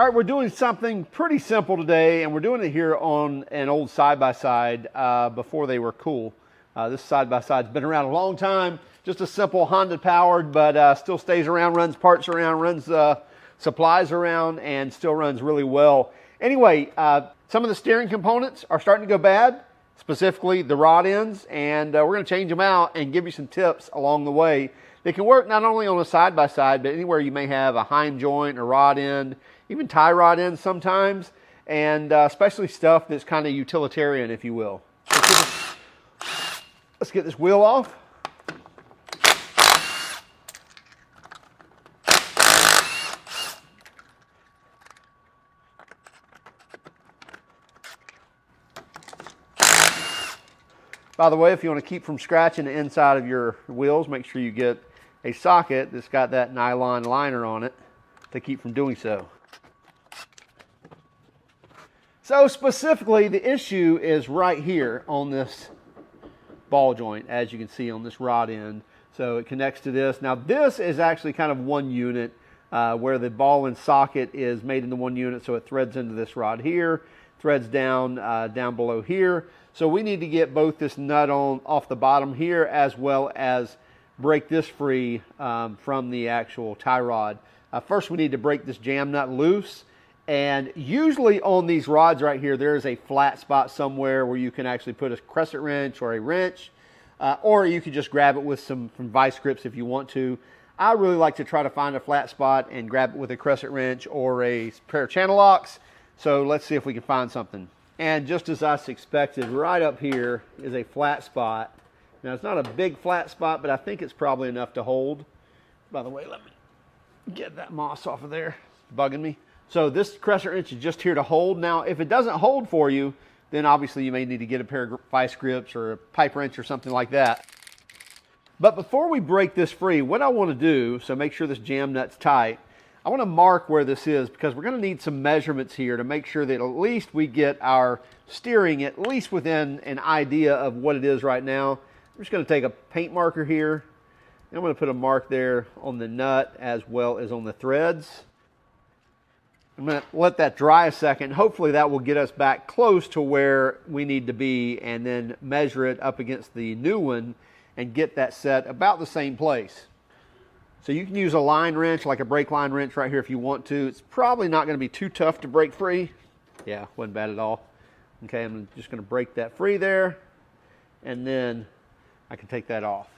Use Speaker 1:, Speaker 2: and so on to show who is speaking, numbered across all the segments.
Speaker 1: All right, we're doing something pretty simple today, and we're doing it here on an old side-by-side before they were cool. This side-by-side's been around a long time, just a simple Honda-powered, but still stays around, runs parts around, runs supplies around, and still runs really well. Anyway, some of the steering components are starting to go bad, specifically the rod ends, and we're going to change them out and give you some tips along the way. They can work not only on a side-by-side, but anywhere you may have a Heim joint or rod end, even tie rod ends sometimes, and especially stuff that's kind of utilitarian, if you will. Let's get this wheel off. By the way, if you want to keep from scratching the inside of your wheels, make sure you get a socket that's got that nylon liner on it to keep from doing so. So specifically, the issue is right here on this ball joint, as you can see on this rod end. So it connects to this. Now this is actually kind of one unit where the ball and socket is made into one unit, so it threads into this rod here, threads down down below here. So we need to get both this nut on off the bottom here, as well as break this free from the actual tie rod. First we need to break this jam nut loose. And usually on these rods right here, there is a flat spot somewhere where you can actually put a crescent wrench or a wrench, or you can just grab it with some vice grips if you want to. I really like to try to find a flat spot and grab it with a crescent wrench or a pair of channel locks. So let's see if we can find something. And just as I expected, right up here is a flat spot. Now it's not a big flat spot, but I think it's probably enough to hold. By the way, let me get that moss off of there. It's bugging me. So this crescent wrench is just here to hold. Now, if it doesn't hold for you, then obviously you may need to get a pair of vice grips or a pipe wrench or something like that. But before we break this free, what I want to do, so make sure this jam nut's tight, I want to mark where this is, because we're going to need some measurements here to make sure that at least we get our steering at least within an idea of what it is right now. I'm just going to take a paint marker here, and I'm going to put a mark there on the nut as well as on the threads. I'm going to let that dry a second. Hopefully that will get us back close to where we need to be, and then measure it up against the new one and get that set about the same place. So you can use a line wrench, like a brake line wrench right here if you want to. It's probably not going to be too tough to break free. Yeah, wasn't bad at all. Okay, I'm just going to break that free there, and then I can take that off.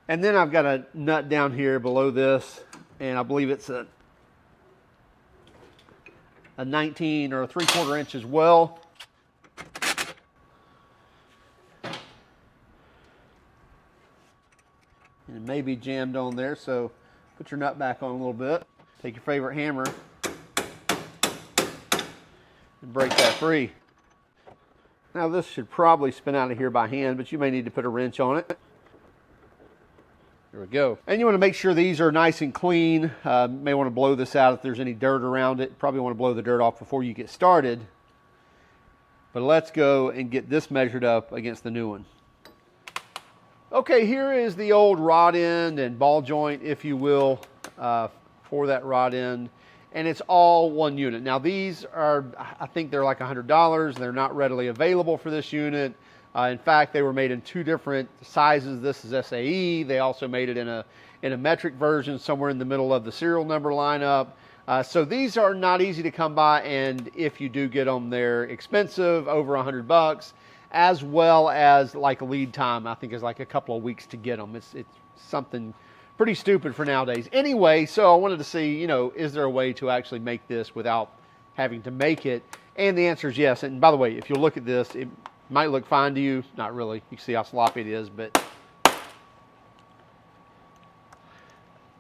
Speaker 1: And then I've got a nut down here below this, and I believe it's a 19 or a 3/4 inch as well. And it may be jammed on there, so put your nut back on a little bit. Take your favorite hammer and break that free. Now this should probably spin out of here by hand, but you may need to put a wrench on it. There we go. And you want to make sure these are nice and clean. You may want to blow this out if there's any dirt around it. Probably want to blow the dirt off before you get started. But let's go and get this measured up against the new one. Okay, here is the old rod end and ball joint, if you will, for that rod end. And it's all one unit. Now these are, I think they're like $100. They're not readily available for this unit. In fact, they were made in two different sizes. This is SAE. They also made it in a metric version somewhere in the middle of the serial number lineup. So these are not easy to come by, and if you do get them, they're expensive, over $100, as well as like a lead time. I think is like a couple of weeks to get them. It's something pretty stupid for nowadays. Anyway, so I wanted to see, you know, is there a way to actually make this without having to make it? And the answer is yes. And by the way, if you look at this, it might look fine to you. Not really. You can see how sloppy it is, but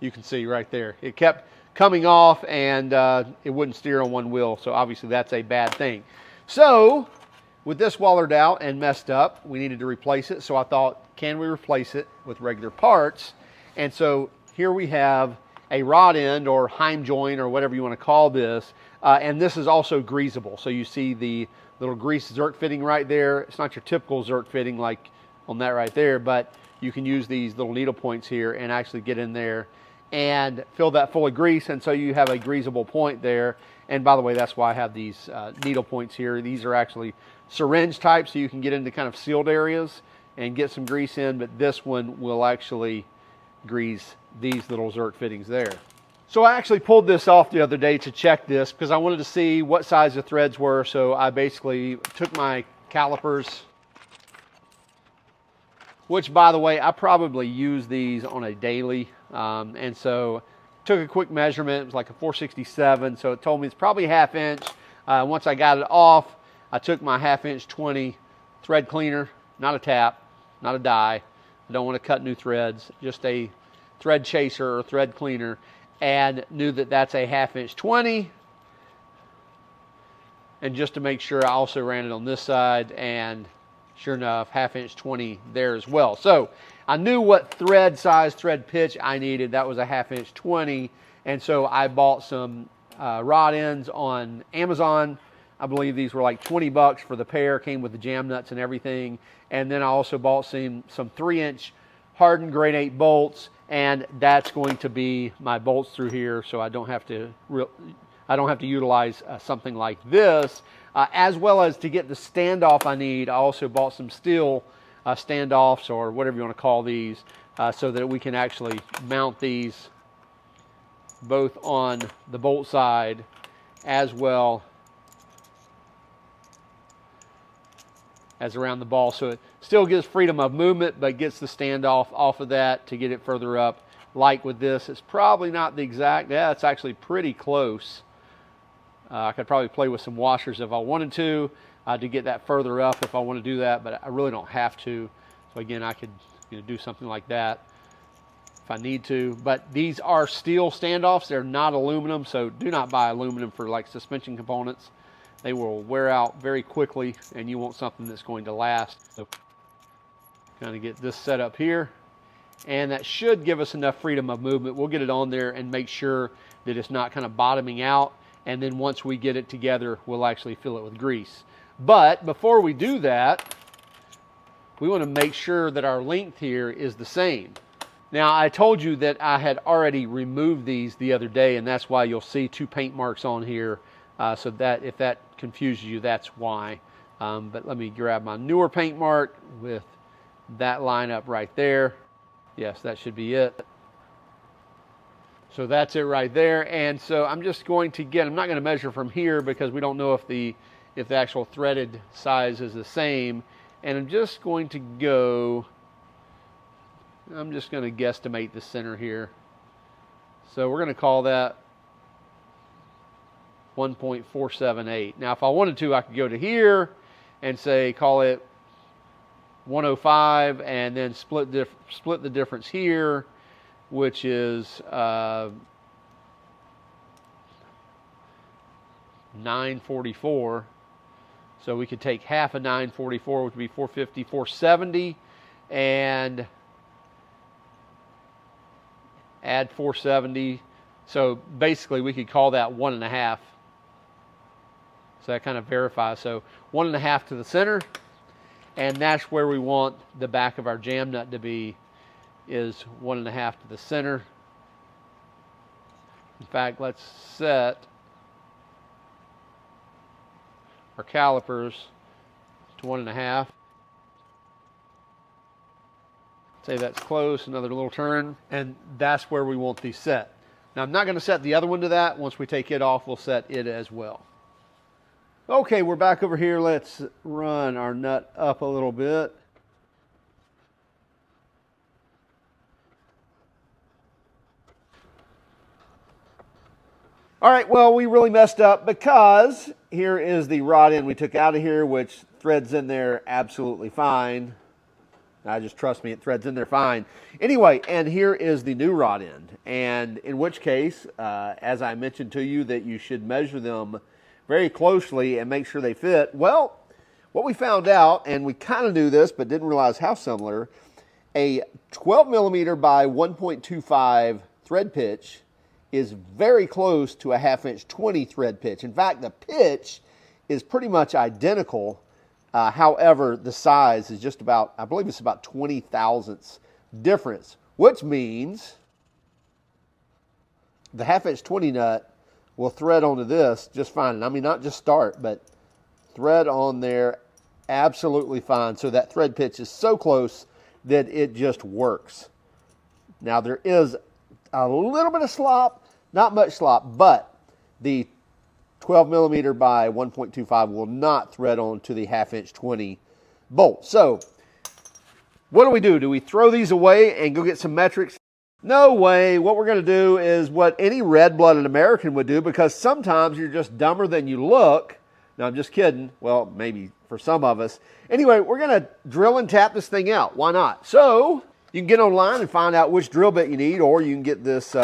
Speaker 1: you can see right there. It kept coming off, and it wouldn't steer on one wheel. So obviously that's a bad thing. So with this wallered out and messed up, we needed to replace it. So I thought, can we replace it with regular parts? And so here we have a rod end or Heim joint or whatever you want to call this. And this is also greasable. So you see the little grease zerk fitting right there. It's not your typical zerk fitting like on that right there, but you can use these little needle points here and actually get in there and fill that full of grease, and so you have a greasable point there. And by the way, that's why I have these needle points here. These are actually syringe type, so you can get into kind of sealed areas and get some grease in, but this one will actually grease these little Zerk fittings there. So I actually pulled this off the other day to check this because I wanted to see what size the threads were. So I basically took my calipers, which by the way, I probably use these on a daily. And so took a quick measurement. It was like a 467. So it told me it's probably 1/2 inch. Once I got it off, I took my 1/2 inch 20 thread cleaner, not a tap, not a die. I don't want to cut new threads, just a thread chaser or thread cleaner, and knew that that's a 1/2 inch 20. And just to make sure, I also ran it on this side, and sure enough, 1/2 inch 20 there as well. So I knew what thread size, thread pitch I needed. That was a 1/2 inch 20. And so I bought some rod ends on Amazon. I believe these were like 20 bucks for the pair, came with the jam nuts and everything. And then I also bought some 3-inch hardened grade 8 bolts, and that's going to be my bolts through here, so I don't have to utilize something like this. As well as to get the standoff I need, I also bought some steel standoffs, or whatever you want to call these, so that we can actually mount these both on the bolt side as well as around the ball. So it still gives freedom of movement, but gets the standoff off of that to get it further up. Like with this, it's probably not the exact, yeah, it's actually pretty close. I could probably play with some washers if I wanted to get that further up if I want to do that, but I really don't have to. So again, I could do something like that if I need to. But these are steel standoffs. They're not aluminum, so do not buy aluminum for like suspension components. They will wear out very quickly, and you want something that's going to last. So kind of get this set up here, and that should give us enough freedom of movement. We'll get it on there and make sure that it's not kind of bottoming out. And then once we get it together, we'll actually fill it with grease. But before we do that, we want to make sure that our length here is the same. Now, I told you that I had already removed these the other day, and that's why you'll see 2 paint marks on here. So that if that confuses you, that's why. But let me grab my newer paint mark with that line up right there. Yes, that should be it. So that's it right there. And so I'm just going to I'm not going to measure from here because we don't know if the actual threaded size is the same. And I'm just going to guesstimate the center here. So we're going to call that 1.478. Now, if I wanted to, I could go to here and say, call it 105, and then split the difference here, which is 944. So we could take half of 944, which would be 450, 470, and add 470. So basically, we could call that 1.5. So that kind of verifies. So 1.5 to the center, and that's where we want the back of our jam nut to be, is 1.5 to the center. In fact, let's set our calipers to 1.5. Say that's close, another little turn, and that's where we want these set. Now, I'm not going to set the other one to that. Once we take it off, we'll set it as well. Okay, we're back over here. Let's run our nut up a little bit. All right, well, we really messed up because here is the rod end we took out of here, which threads in there absolutely fine. Just trust me, it threads in there fine. Anyway, and here is the new rod end, and in which case, as I mentioned to you, that you should measure them very closely and make sure they fit. Well, what we found out, and we kind of knew this but didn't realize how similar, a 12 millimeter by 1.25 thread pitch is very close to a 1/2 inch 20 thread pitch. In fact, the pitch is pretty much identical. However, the size is just about, I believe it's about 20 thousandths difference, which means the 1/2" 20 nut will thread onto this just fine. And I mean, not just start, but thread on there absolutely fine. So that thread pitch is so close that it just works. Now there is a little bit of slop, not much slop, but the 12mm by 1.25 will not thread onto the 1/2" 20 bolt. So what do? Do we throw these away and go get some metrics? No way. What we're going to do is what any red-blooded American would do, because sometimes you're just dumber than you look. No, I'm just kidding. Well, maybe for some of us. Anyway, we're going to drill and tap this thing out. Why not? So you can get online and find out which drill bit you need, or you can get this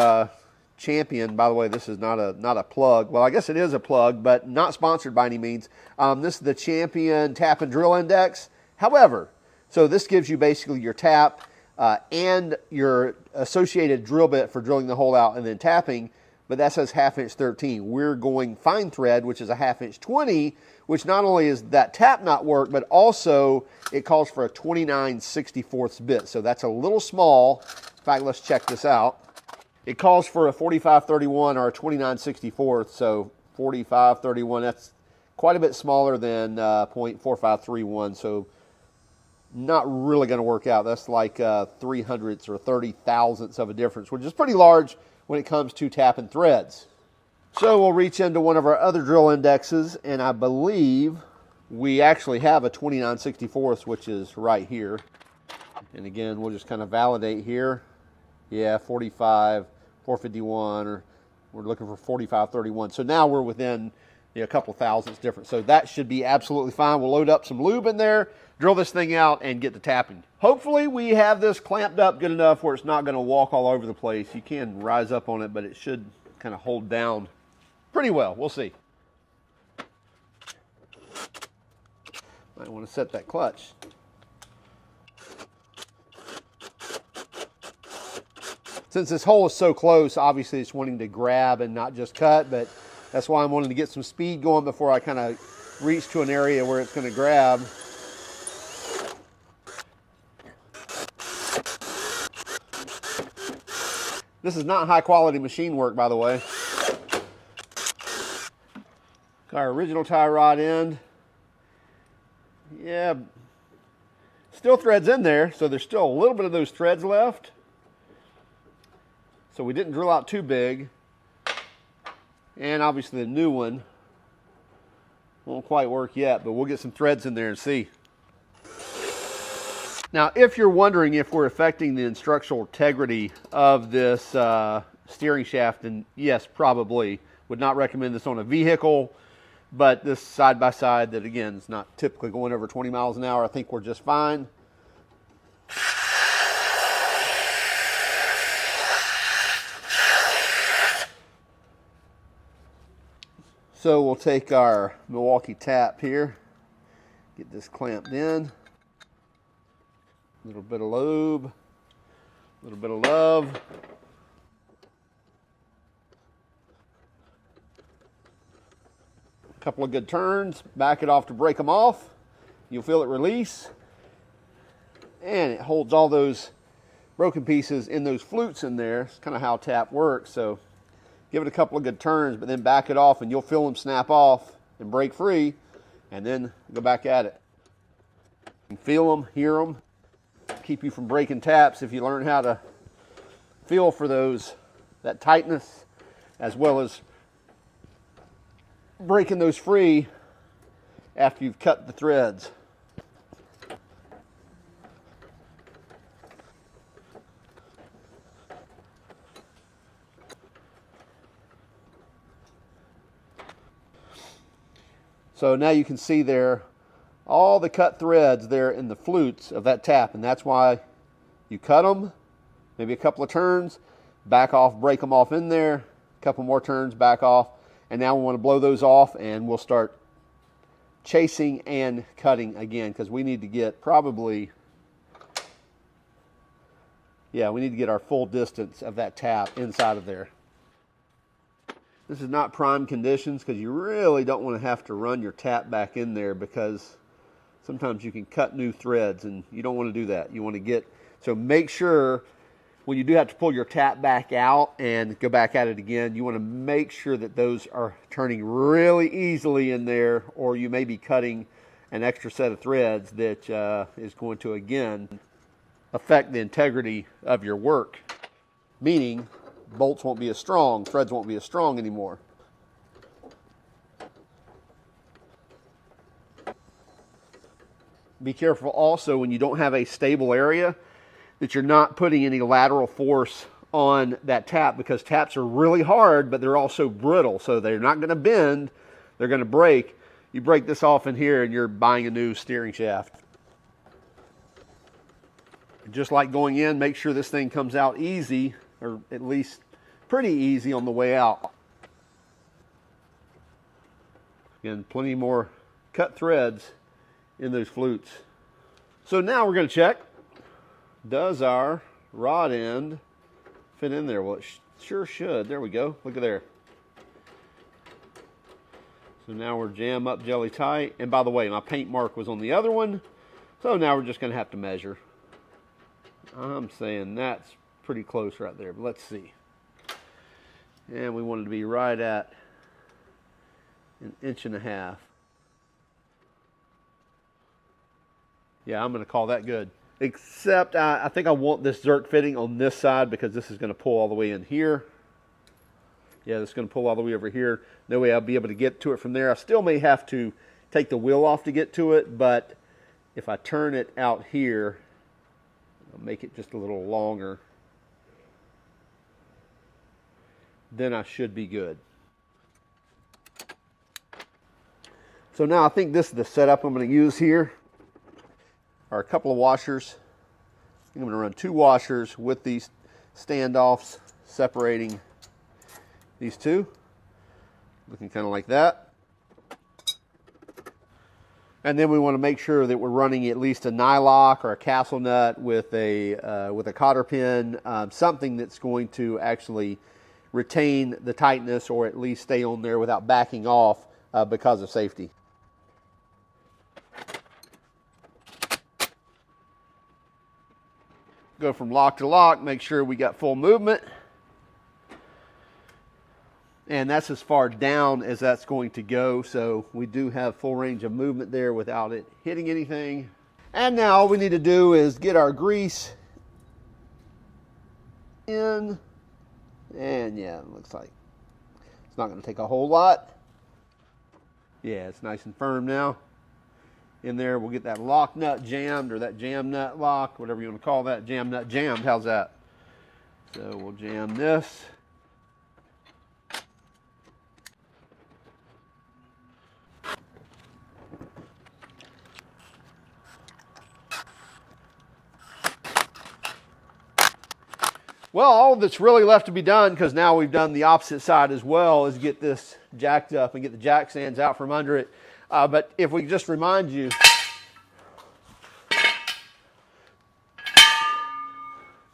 Speaker 1: Champion. By the way, this is not a plug. Well, I guess it is a plug, but not sponsored by any means. This is the Champion Tap and Drill Index. However, so this gives you basically your tap and your associated drill bit for drilling the hole out and then tapping, but that says 1/2" 13. We're going fine thread, which is a 1/2" 20, which not only is that tap not work, but also it calls for a 29/64 bit. So that's a little small. In fact, let's check this out. It calls for a 45/31 or a 29/64. So 45/31, that's quite a bit smaller than 0.4531. So not really going to work out. That's like 300ths or 30,000ths of a difference, which is pretty large when it comes to tapping threads. So we'll reach into one of our other drill indexes, and I believe we actually have a 29/64, which is right here. And again, we'll just kind of validate here. Yeah, 45, 451, or we're looking for 45/31. So now we're within a couple thousandths difference. So that should be absolutely fine. We'll load up some lube in there, drill this thing out, and get to tapping. Hopefully we have this clamped up good enough where it's not going to walk all over the place. You can rise up on it, but it should kind of hold down pretty well. We'll see. Might want to set that clutch. Since this hole is so close, obviously it's wanting to grab and not just cut, but that's why I'm wanting to get some speed going before I kind of reach to an area where it's going to grab. This is not high quality machine work, by the way. Got our original tie rod end. Yeah, still threads in there, so there's still a little bit of those threads left. So we didn't drill out too big. And obviously the new one won't quite work yet, but we'll get some threads in there and see. Now, if you're wondering if we're affecting the structural integrity of this steering shaft, then yes, probably. Would not recommend this on a vehicle, but this side-by-side that, again, is not typically going over 20 miles an hour, I think we're just fine. So we'll take our Milwaukee tap here, get this clamped in. A little bit of lube, a little bit of love. A couple of good turns, back it off to break them off. You'll feel it release. And it holds all those broken pieces in those flutes in there. It's kind of how tap works. So give it a couple of good turns, but then back it off and you'll feel them snap off and break free, and then go back at it. You can feel them, hear them, keep you from breaking taps if you learn how to feel for that tightness, as well as breaking those free after you've cut the threads. So now you can see there all the cut threads there in the flutes of that tap, and that's why you cut them, maybe a couple of turns, back off, break them off in there, a couple more turns, back off, and now we want to blow those off and we'll start chasing and cutting again, because we need to get probably, yeah, we need to get our full distance of that tap inside of there. This is not prime conditions, because you really don't want to have to run your tap back in there, because sometimes you can cut new threads and you don't want to do that. You want to get, so make sure when you do have to pull your tap back out and go back at it again, you want to make sure that those are turning really easily in there, or you may be cutting an extra set of threads that is going to, again, affect the integrity of your work. Meaning, bolts won't be as strong, threads won't be as strong anymore. Be careful also when you don't have a stable area that you're not putting any lateral force on that tap, because taps are really hard, but they're also brittle, so they're not going to bend, they're going to break. You break this off in here and you're buying a new steering shaft. Just like going in, make sure this thing comes out easy, or at least pretty easy on the way out. Again, plenty more cut threads in those flutes. So now we're going to check, does our rod end fit in there? Well, it sure should. There we go. Look at there. So now we're jam up jelly tight. And by the way, my paint mark was on the other one. So now we're just going to have to measure. I'm saying that's pretty close right there, but let's see. And we want it to be right at 1.5 inches. Yeah, I'm going to call that good. Except I think I want this Zerk fitting on this side, because this is going to pull all the way in here. Yeah, this is going to pull all the way over here. No way I'll be able to get to it from there. I still may have to take the wheel off to get to it, but if I turn it out here, I'll make it just a little longer, then I should be good. So now I think this is the setup I'm going to use here. Are a couple of washers. I'm going to run 2 washers with these standoffs separating these two. Looking kind of like that. And then we want to make sure that we're running at least a nylock or a castle nut with a cotter pin, something that's going to actually retain the tightness, or at least stay on there without backing off because of safety. Go from lock to lock, make sure we got full movement. And that's as far down as that's going to go, so we do have full range of movement there without it hitting anything. And now all we need to do is get our grease in. And yeah, it looks like it's not going to take a whole lot. Yeah, it's nice and firm now. In there, we'll get that lock nut jammed, or that jam nut lock, whatever you want to call that. Jam nut jammed, how's that? So we'll jam this. Well, all that's really left to be done, because now we've done the opposite side as well, is get this jacked up and get the jack stands out from under it. But if we just remind you,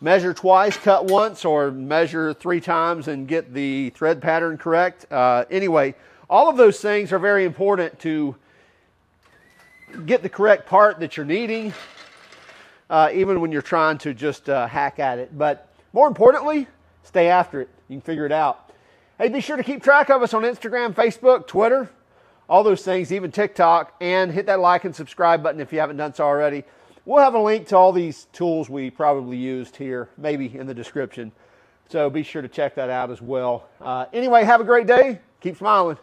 Speaker 1: measure twice, cut once, or measure 3 times and get the thread pattern correct. Anyway, all of those things are very important to get the correct part that you're needing, even when you're trying to just hack at it. But more importantly, stay after it. You can figure it out. Hey, be sure to keep track of us on Instagram, Facebook, Twitter, all those things, even TikTok, and hit that like and subscribe button if you haven't done so already. We'll have a link to all these tools we probably used here, maybe in the description. So be sure to check that out as well. Anyway, have a great day. Keep smiling.